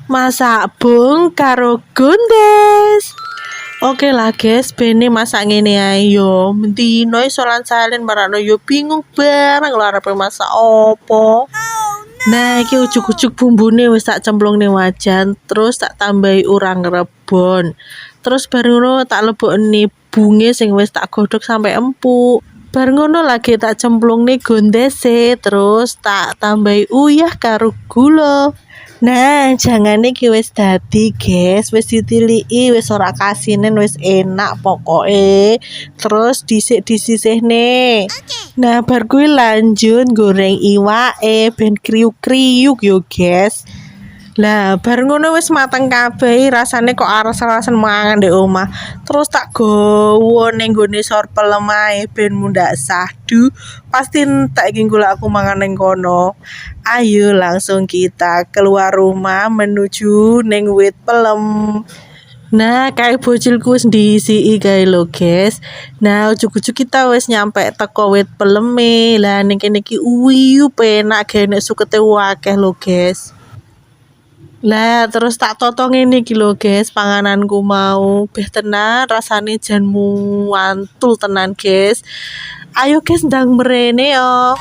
Masak bung karo gondes. Oke lah guys, bene masak ngene ae yo. Mendino iso lan salin marano yo bingung bareng lho arepe masak opo. Nah, iki ujug-ujug bumbune wis tak cemplungne wajan, terus tak tambahi urang rebon. Terus bar ngono tak lebokne bunge sing wis tak godhog sampai empuk. Bar ngono lagi tak cemplungne gondese, terus tak tambahi uyah karo gula. Nah, jangane iki wis dadi, guys. Wis ditiliki, wis ora kasinen, wis enak pokoke. Terus dhisik disisihne. Nah, bar kuwi lanjut goreng iwake ben kriuk-kriuk yo, guys. Lah, bar ngono wis mateng kabeh, rasane kok ares-aresen mangan ndek omah. Terus tak gowo ning gone sor pelem ae ben mundak sahdu. Pasti entek iki golek aku mangan ning kono. Ayo langsung kita keluar rumah menuju ning wit pelem. Nah, kayak bocilku wis diisi kae lho, guys. Nah, ujug-ujug kita wis nyampe teko wit peleme. Lah ning kene iki penak gene sukete akeh lho, guys. Lah terus tak toto ngene iki lho guys, pangananku mau beh tenan rasane jan muantul tenan guys. Ayo guys ndang mrene yo.